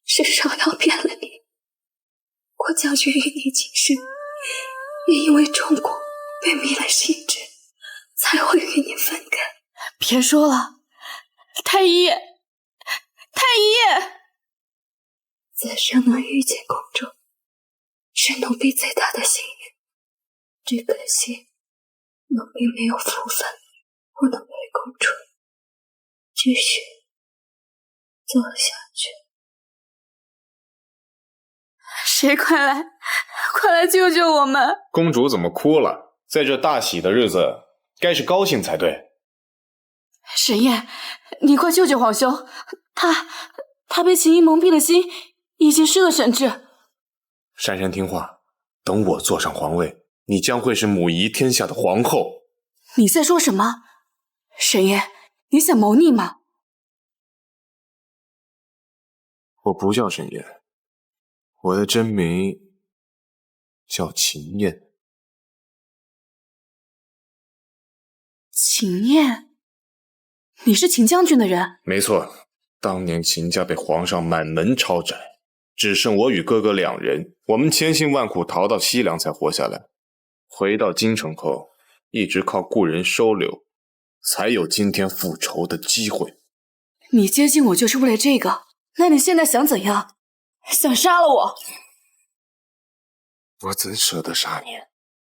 是芍药骗了你，郭将军与你情深，也因为中蛊被迷了心智，才会与你分开。别说了，太医，太医！此生能遇见公主，是奴婢最大的幸运。只可惜，奴婢没有福分，不能陪公主继续走下去。谁快来，快来救救我们！公主怎么哭了？在这大喜的日子，该是高兴才对。沈燕，你快救救皇兄，他被情意蒙蔽了心，已经失了神智。珊珊听话，等我坐上皇位，你将会是母仪天下的皇后。你在说什么？沈燕，你想谋逆吗？我不叫沈燕，我的真名叫秦燕。秦燕？你是秦将军的人？没错，当年秦家被皇上满门抄斩，只剩我与哥哥2人，我们千辛万苦逃到西凉才活下来。回到京城后，一直靠故人收留，才有今天复仇的机会。你接近我就是为了这个？那你现在想怎样？想杀了我？我怎舍得杀你？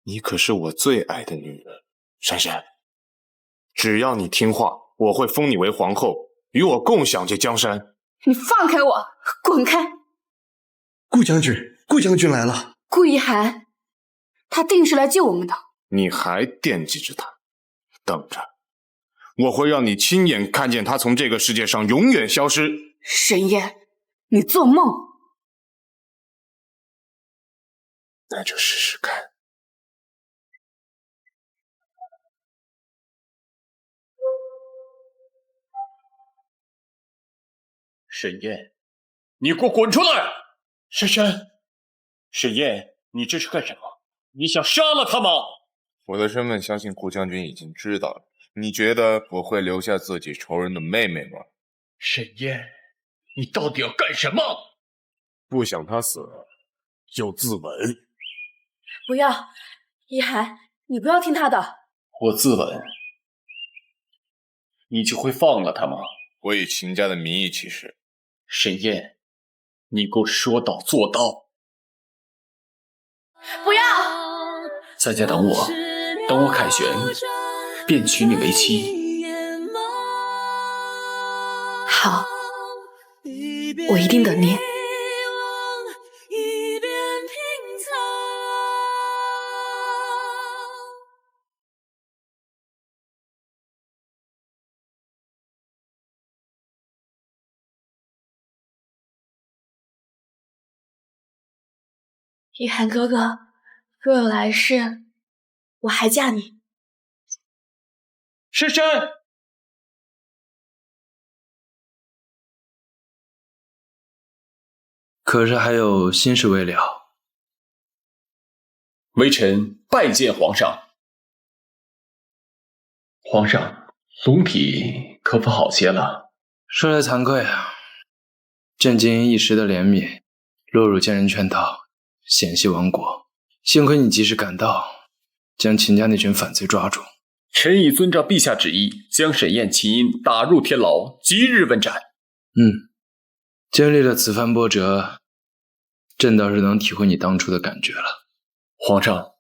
你可是我最爱的女人，珊珊。只要你听话，我会封你为皇后，与我共享这江山。你放开我，滚开！顾将军来了。顾一寒，他定是来救我们的。你还惦记着他？等着，我会让你亲眼看见他从这个世界上永远消失。沈燕，你做梦！那就试试看。沈燕，你给我滚出来！珊珊，沈燕，你这是干什么？你想杀了他吗？我的身份相信顾将军已经知道了，你觉得我会留下自己仇人的妹妹吗？沈燕，你到底要干什么？不想他死，就自刎。不要，一寒，你不要听他的。我自刎，你就会放了他吗？我以秦家的名义起誓。沈燕，你给我说到做到。不要！在家等我，等我凯旋，便娶你为妻。好，我一定等你。一寒哥哥，若有来世，我还嫁你。珊珊，可是还有心事未了。微臣拜见皇上。皇上，龙体可否好些了？说来惭愧啊，朕仅因一时的怜悯，落入奸人圈套，险些亡国。幸亏你及时赶到，将秦家那群反贼抓住。臣已遵照陛下旨意，将沈燕起因打入天牢，即日问斩。经历了此番波折，朕倒是能体会你当初的感觉了。皇上，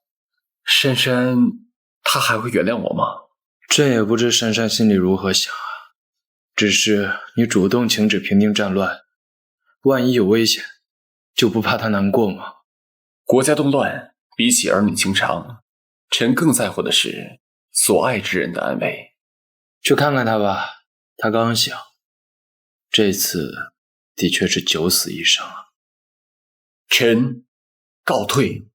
珊珊她还会原谅我吗？朕也不知珊珊心里如何想啊，只是你主动请旨平定战乱，万一有危险，就不怕她难过吗？国家动乱，比起儿女情长，臣更在乎的是所爱之人的安危。去看看他吧，他刚醒，这次的确是九死一生啊。臣告退。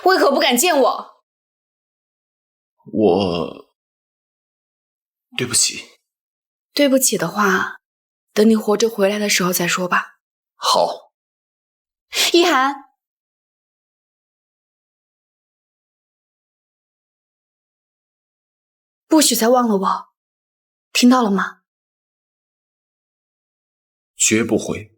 为何不敢见我？对不起。对不起的话，等你活着回来的时候再说吧。好。一寒，不许再忘了我，听到了吗？绝不会。